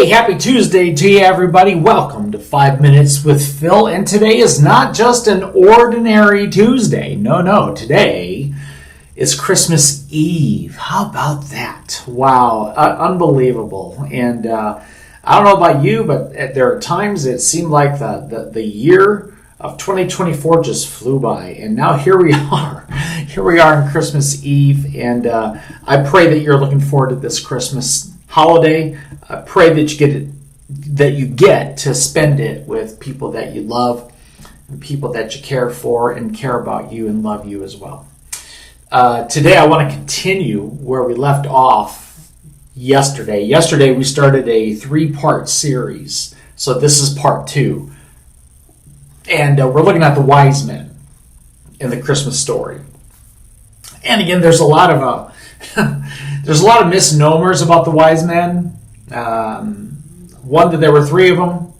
Hey, happy Tuesday to you, everybody. Welcome to 5 Minutes with Phil. And today is not just an ordinary Tuesday. No. Today is Christmas Eve. How about that? Wow, unbelievable. And I don't know about you, but there are times it seemed like the year of 2024 just flew by. And now here we are. Here we are on Christmas Eve. And I pray that you're looking forward to this Christmas holiday. I pray that you get to spend it with people that you love, and people that you care for and care about you and love you as well. Today I want to continue where we left off yesterday. Yesterday we started a 3-part series, so this is part 2. And we're looking at the wise men in the Christmas story. And again, there's a lot of misnomers about the wise men. One, that there were 3 of them.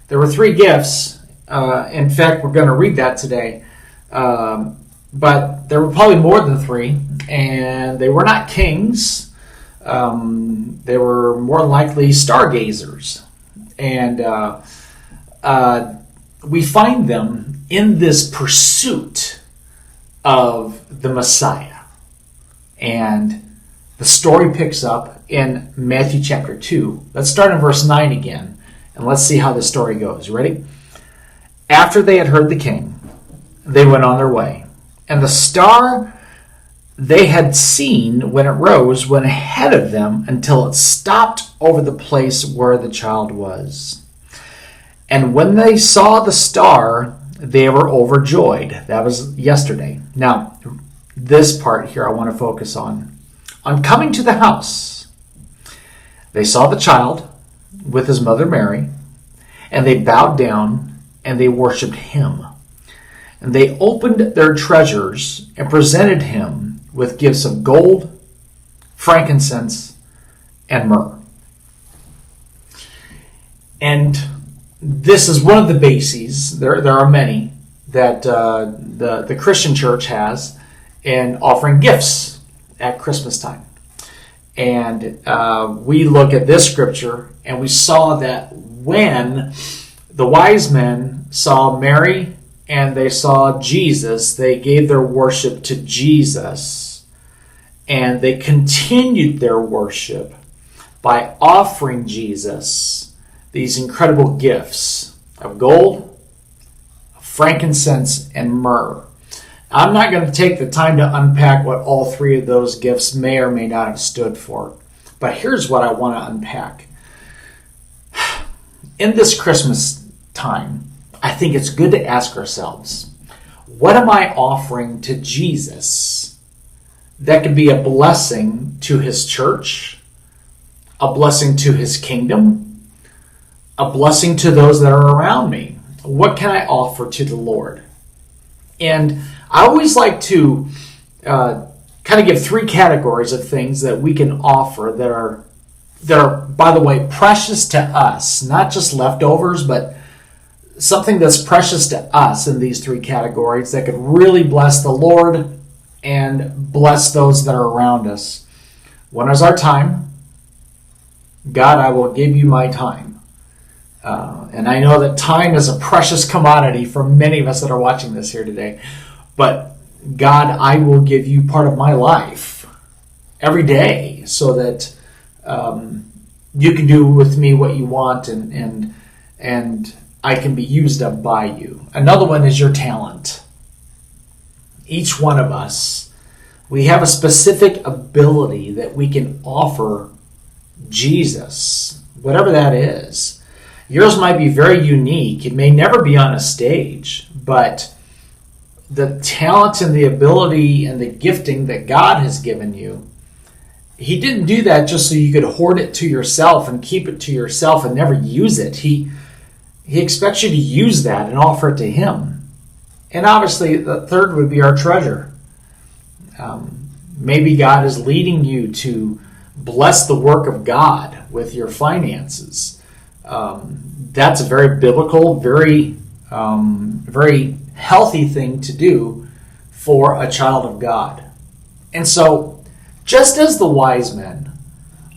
There were 3 gifts. In fact, we're going to read that today. But there were probably more than 3, and they were not kings. They were more likely stargazers. And we find them in this pursuit of the Messiah. And the story picks up in Matthew chapter 2. Let's start in verse 9 again, and let's see how the story goes. You ready? After they had heard the king, they went on their way. And the star they had seen when it rose went ahead of them until it stopped over the place where the child was. And when they saw the star, they were overjoyed. That was yesterday. Now, this part here I want to focus on. On coming to the house, they saw the child with his mother Mary, and they bowed down and they worshipped him. And they opened their treasures and presented him with gifts of gold, frankincense, and myrrh. And this is one of the bases, there are many, that the Christian church has in offering gifts at Christmas time. And we look at this scripture and we saw that when the wise men saw Mary and they saw Jesus, they gave their worship to Jesus, and they continued their worship by offering Jesus these incredible gifts of gold, frankincense, and myrrh. I'm not going to take the time to unpack what all 3 of those gifts may or may not have stood for. But here's what I want to unpack. In this Christmas time, I think it's good to ask ourselves, what am I offering to Jesus that could be a blessing to his church, a blessing to his kingdom, a blessing to those that are around me? What can I offer to the Lord? And I always like to kind of give 3 categories of things that we can offer that are, by the way, precious to us, not just leftovers, but something that's precious to us in these 3 categories that could really bless the Lord and bless those that are around us. One is our time. God, I will give you my time. And I know that time is a precious commodity for many of us that are watching this here today. But God, I will give you part of my life every day so that you can do with me what you want and I can be used up by you. Another one is your talent. Each one of us, we have a specific ability that we can offer Jesus, whatever that is. Yours might be very unique. It may never be on a stage, but the talent and the ability and the gifting that God has given you, he didn't do that just so you could hoard it to yourself and keep it to yourself and never use it. He expects you to use that and offer it to him. And obviously the third would be our treasure. Maybe God is leading you to bless the work of God with your finances. That's a very biblical, very healthy thing to do for a child of God. And so, just as the wise men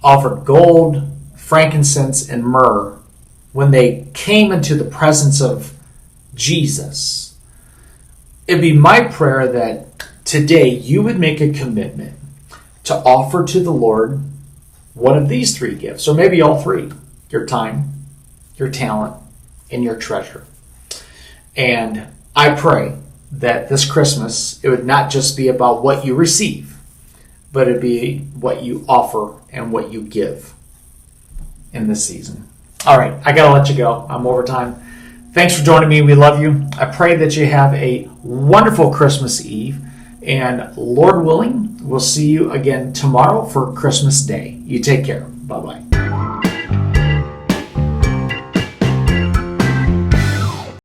offered gold, frankincense, and myrrh when they came into the presence of Jesus, it'd be my prayer that today you would make a commitment to offer to the Lord one of these three gifts, or maybe all three: your time, your talent, and your treasure. And I pray that this Christmas, it would not just be about what you receive, but it'd be what you offer and what you give in this season. All right, I got to let you go. I'm over time. Thanks for joining me. We love you. I pray that you have a wonderful Christmas Eve. And Lord willing, we'll see you again tomorrow for Christmas Day. You take care. Bye-bye.